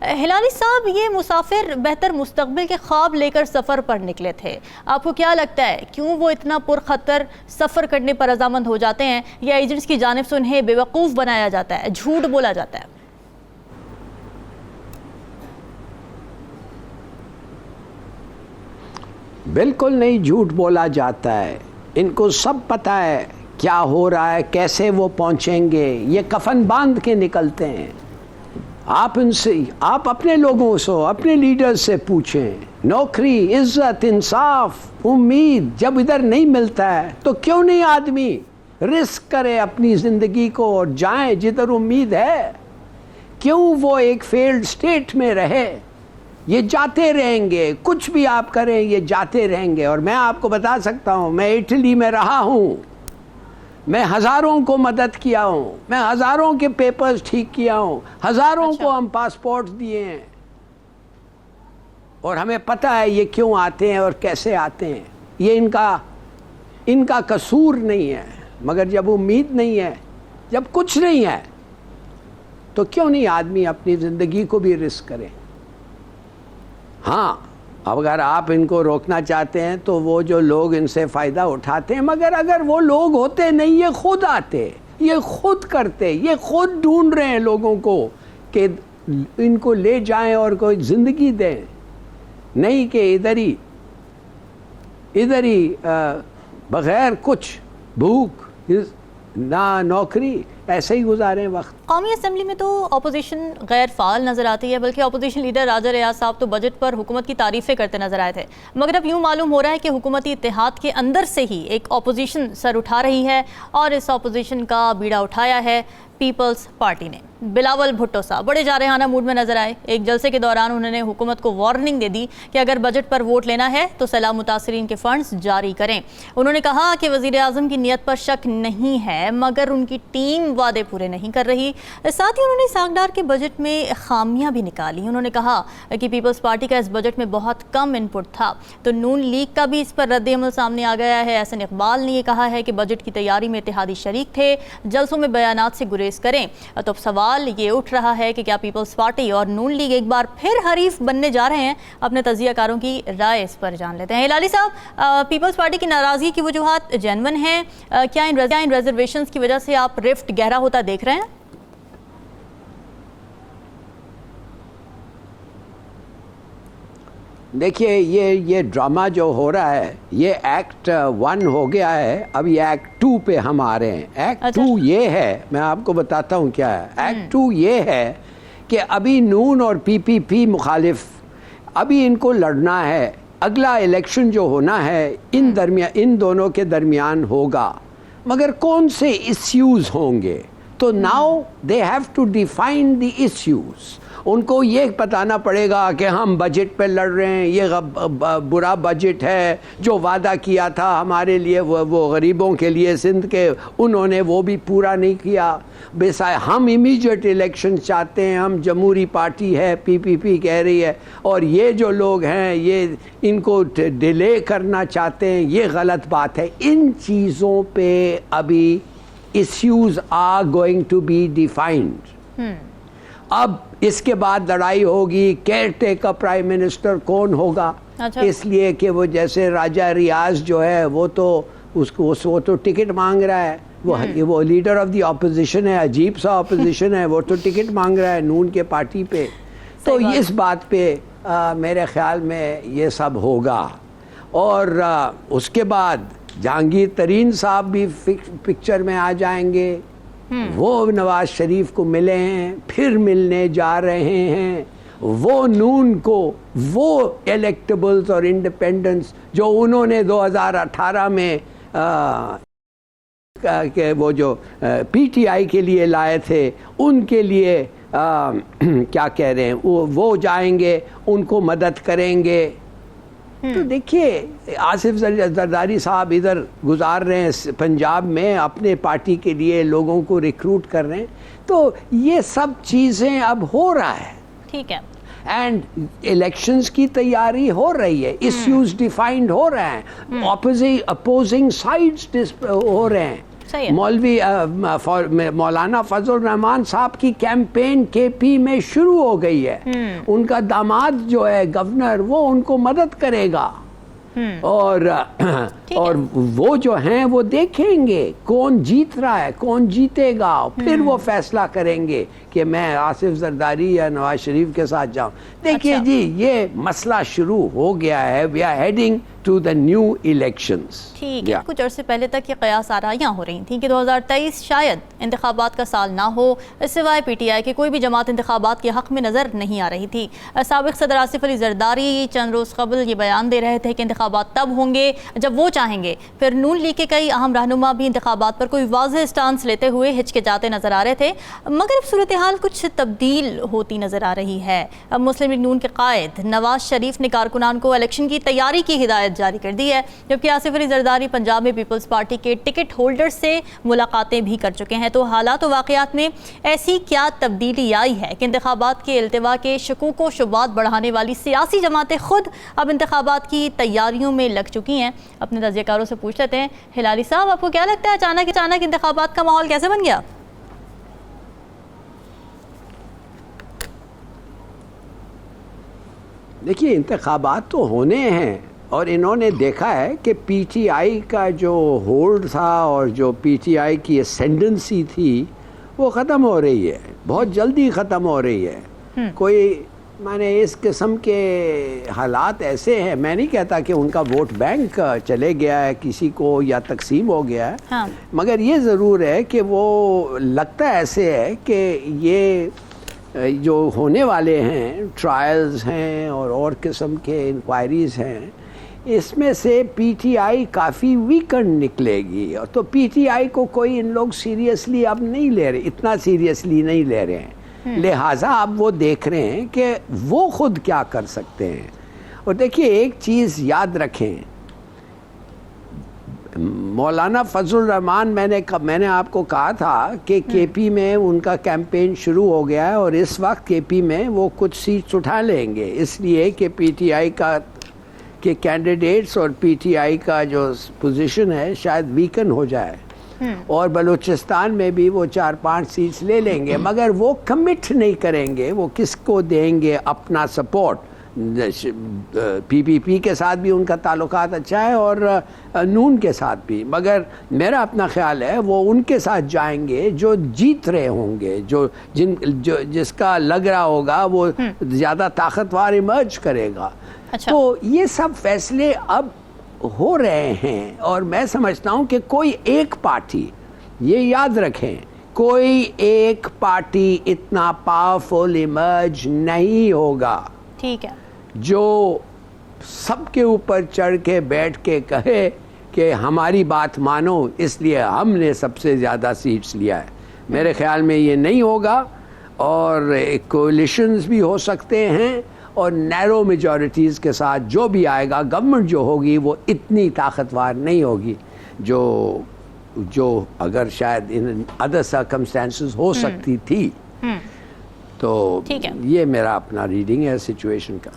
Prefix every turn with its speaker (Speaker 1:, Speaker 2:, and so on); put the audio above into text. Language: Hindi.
Speaker 1: हिलाली साहब, ये मुसाफिर बेहतर मुस्तकबिल के ख्वाब लेकर सफ़र पर निकले थे। आपको क्या लगता है क्यों वो इतना पुरखतर सफ़र करने पर रजामंद हो जाते हैं, या एजेंट्स की जानिब से उन्हें बेवकूफ़ बनाया जाता है, झूठ बोला जाता है?
Speaker 2: बिल्कुल नहीं झूठ बोला जाता है। इनको सब पता है क्या हो रहा है, कैसे वो पहुंचेंगे। ये कफन बांध के निकलते हैं। आप अपने लोगों से, अपने लीडर्स से पूछें। नौकरी, इज्जत, इंसाफ, उम्मीद जब इधर नहीं मिलता है तो क्यों नहीं आदमी रिस्क करे अपनी ज़िंदगी को और जाए जिधर उम्मीद है? क्यों वो एक फेल्ड स्टेट में रहे? ये जाते रहेंगे, कुछ भी आप करें ये जाते रहेंगे। और मैं आपको बता सकता हूँ, मैं इटली में रहा हूँ, मैं हज़ारों को मदद किया हूँ, मैं हज़ारों के पेपर्स ठीक किया हूँ, हज़ारों को हम पासपोर्ट दिए हैं, और हमें पता है ये क्यों आते हैं और कैसे आते हैं। ये इनका कसूर नहीं है। मगर जब उम्मीद नहीं है, जब कुछ नहीं है, तो क्यों नहीं आदमी अपनी ज़िंदगी को भी रिस्क करे। हाँ, अब अगर आप इनको रोकना चाहते हैं तो वो जो लोग इनसे फ़ायदा उठाते हैं, मगर अगर वो लोग होते नहीं, ये खुद आते, ये खुद करते, ये खुद ढूंढ रहे हैं लोगों को कि इनको ले जाएं और कोई ज़िंदगी दें, नहीं कि इधर ही बग़ैर कुछ भूख ना नौकरी ऐसे ही गुजारें वक्त।
Speaker 1: कौमी असम्बली में तो अपोजिशन गैर फाल नज़र आती है, बल्कि अपोजिशन लीडर राजा रियाज साहब तो बजट पर हुकूमत की तारीफ़ें करते नजर आए थे। मगर अब यूँ मालूम हो रहा है कि हुकूमती इत्तेहाद के अंदर से ही एक अपोजिशन सर उठा रही है, और इस अपोजिशन का बीड़ा उठाया है पीपल्स पार्टी ने। बिलावल भुट्टो साहब बड़े जारहाना मूड में नजर आए। एक जलसे के दौरान उन्होंने हुकूमत को वार्निंग दे दी कि अगर बजट पर वोट लेना है तो सैलाब मुतासरीन के फंड्स जारी करें। उन्होंने कहा कि वज़ीर आज़म की नीयत पर शक नहीं है, मगर उनकी टीम वादे पूरे नहीं कर रही। साथ ही उन्होंने सागदार के बजट में खामियां भी निकाली। उन्होंने कहा कि पीपल्स पार्टी का इस बजट में बहुत कम इनपुट था, तो नून लीग का भी इस पर रद्द-ए-अमल सामने आ गया है। एहसन इकबाल ने यह कहा है कि बजट की तैयारी में इत्तेहादी शरीक थे, जलसों में बयानात से गुरेज करें। तो अब सवाल ये उठ रहा है कि क्या पीपल्स पार्टी और नून लीग एक बार फिर हरीफ बनने जा रहे हैं? अपने तजियाकारों की राय इस पर जान लेते हैं। हिलाली साहब, पीपल्स पार्टी की नाराज़गी की वजूहात जेन्युइन है? क्या इन रिजर्वेशंस की वजह से आप रिफ्ट गहरा होता देख रहे हैं?
Speaker 2: देखिए, ये ड्रामा जो हो रहा है, ये एक्ट 1 हो गया है, अब ये एक्ट 2 पे हम आ रहे हैं। एक्ट 2 ये है, मैं आपको बताता हूँ क्या है। एक्ट 2 ये है कि अभी नून और पीपीपी मुखालिफ, अभी इनको लड़ना है। अगला इलेक्शन जो होना है इन दोनों के दरमियान होगा, मगर कौन से इश्यूज़ होंगे? तो now they have to define the issues. उनको ये बताना पड़ेगा कि हम बजट पे लड़ रहे हैं, ये बुरा बजट है, जो वादा किया था हमारे लिए वो गरीबों के लिए सिंध के, उन्होंने वो भी पूरा नहीं किया। बेसाय हम इमीडिएट इलेक्शन चाहते हैं, हम जमहूरी पार्टी है, पीपीपी कह रही है, और ये जो लोग हैं ये इनको डिले करना चाहते हैं, ये गलत बात है। इन चीज़ों पे अभी issues are going to be defined. अब इसके बाद लड़ाई होगी केयर टेकर प्राइम मिनिस्टर कौन होगा। अच्छा। इसलिए कि वो जैसे राजा रियाज जो है वो तो टिकट मांग रहा है, वो लीडर ऑफ द ऑपोजिशन है, अजीब सा ऑपोजिशन है, वो तो टिकट मांग रहा है नून के पार्टी पे। तो इस बात पे मेरे ख्याल में ये सब होगा। और उसके बाद जहांगीर तरीन साहब भी पिक्चर में आ जाएंगे। वो नवाज शरीफ को मिले हैं, फिर मिलने जा रहे हैं। वो नून को वो इलेक्टेबल्स और इंडिपेंडेंस जो उन्होंने 2018 में के वो जो पीटीआई के लिए लाए थे, उनके लिए क्या कह रहे हैं, वो जाएंगे, उनको मदद करेंगे। तो देखिए, आसिफ जरदारी साहब इधर गुजार रहे हैं पंजाब में, अपने पार्टी के लिए लोगों को रिक्रूट कर रहे हैं। तो ये सब चीज़ें अब हो रहा है।
Speaker 1: ठीक है।
Speaker 2: एंड इलेक्शंस की तैयारी हो रही है, इश्यूज डिफाइंड हो रहे हैं, अपोजिंग साइड्स हो रहे हैं।
Speaker 1: सही है।
Speaker 2: मौलाना फजल रहमान साहब की कैंपेन केपी में शुरू हो गई है। उनका दामाद जो है गवर्नर, वो उनको मदद करेगा और वो जो हैं वो देखेंगे कौन जीत रहा है, कौन जीतेगा, फिर वो फैसला करेंगे कि मैं आसिफ जरदारी या नवाज शरीफ के साथ जाऊं। देखिए
Speaker 1: अच्छा।
Speaker 2: जी, ये मसला शुरू हो गया है। We are heading to the new elections.
Speaker 1: ठीक है। कुछ अरसे पहले तक ये कयास आराइयाँ हो रही थी कि 2023 शायद इंतखाबात का साल ना हो, सिवाय PTI के कोई भी जमात इंतखाबात के हक़ में नज़र नहीं आ रही थी। साबिक़ सदर आसिफ अली जरदारी चंद रोज़ कबल ये बयान दे रहे थे कि इंतखाबात तब होंगे जब वो चाहेंगे। फिर नून लीग के कई अहम रहनुमा भी इंतखाबात पर कोई वाज़ेह स्टांस लेते हुए हिचकिचाते नज़र आ रहे थे, मगर अब सूरत हाल कुछ तब्दील होती नज़र आ रही है। अब मुस्लिम लीग नून के कायद नवाज शरीफ ने कारकुनान को इलेक्शन की तैयारी की हिदायत जारी कर दी है, जबकि आसिफ अली जरदारी पंजाब में पीपल्स पार्टी के टिकट होल्डर से मुलाकातें भी कर चुके हैं। तो हालात व वाक़यात में ऐसी क्या तब्दीली आई है कि इंतखाबात के इल्तिवा के शकूक व शुबात बढ़ाने वाली सियासी जमातें खुद अब इंतखाबात की तैयारियों में लग चुकी हैं। अपने तजज़ियेकारों से पूछ लेते हैं। हिलारी साहब, आपको क्या लगता है अचानक इंतखाबात का माहौल कैसे बन गया?
Speaker 2: देखिए, इंतखाबात तो होने हैं और इन्होंने देखा है कि PTI का जो होल्ड था और जो PTI की असेंडेंसी थी वो ख़त्म हो रही है, बहुत जल्दी ख़त्म हो रही है। कोई माने इस किस्म के हालात ऐसे हैं, मैं नहीं कहता कि उनका वोट बैंक चले गया है किसी को या तकसीम हो गया है।
Speaker 1: हाँ।
Speaker 2: मगर ये ज़रूर है कि वो लगता ऐसे है कि ये जो होने वाले हैं ट्रायल्स हैं और किस्म के इंक्वायरीज़ हैं, इसमें से PTI काफ़ी वीकेंड निकलेगी। और तो PTI को कोई इन लोग सीरियसली अब नहीं ले रहे, इतना सीरियसली नहीं ले रहे हैं। लिहाजा अब वो देख रहे हैं कि वो खुद क्या कर सकते हैं। और देखिए, एक चीज़ याद रखें, मौलाना फजल रहमान, मैंने आपको कहा था कि KP में उनका कैंपेन शुरू हो गया है और इस वक्त KP में वो कुछ सीट्स उठा लेंगे, इसलिए कि PTI के कैंडिडेट्स और PTI का जो पोजीशन है शायद वीकन हो जाए और बलूचिस्तान में भी वो 4-5 सीट्स ले लेंगे, मगर वो कमिट नहीं करेंगे वो किसको देंगे अपना सपोर्ट। PPP के साथ भी उनका ताल्लुकात अच्छा है और नून के साथ भी, मगर मेरा अपना ख्याल है वो उनके साथ जाएंगे जो जीत रहे होंगे, जिसका लग रहा होगा वो ज़्यादा ताकतवर इमर्ज करेगा।
Speaker 1: अच्छा।
Speaker 2: तो ये सब फैसले अब हो रहे हैं और मैं समझता हूँ कि कोई एक पार्टी, ये याद रखें, कोई एक पार्टी इतना पावरफुल इमर्ज नहीं होगा,
Speaker 1: ठीक है,
Speaker 2: जो सबके ऊपर चढ़ के बैठ के कहे कि हमारी बात मानो इसलिए हमने सबसे ज़्यादा सीट्स लिया है। मेरे ख्याल में ये नहीं होगा और कोलिशंस भी हो सकते हैं और नैरो मेजॉरिटीज़ के साथ जो भी आएगा, गवर्नमेंट जो होगी वो इतनी ताकतवर नहीं होगी जो अगर शायद इन अदर सर्कमस्टेंसेस हो सकती थी। तो
Speaker 1: ठीक है।
Speaker 2: ये मेरा अपना रीडिंग है सिचुएशन का।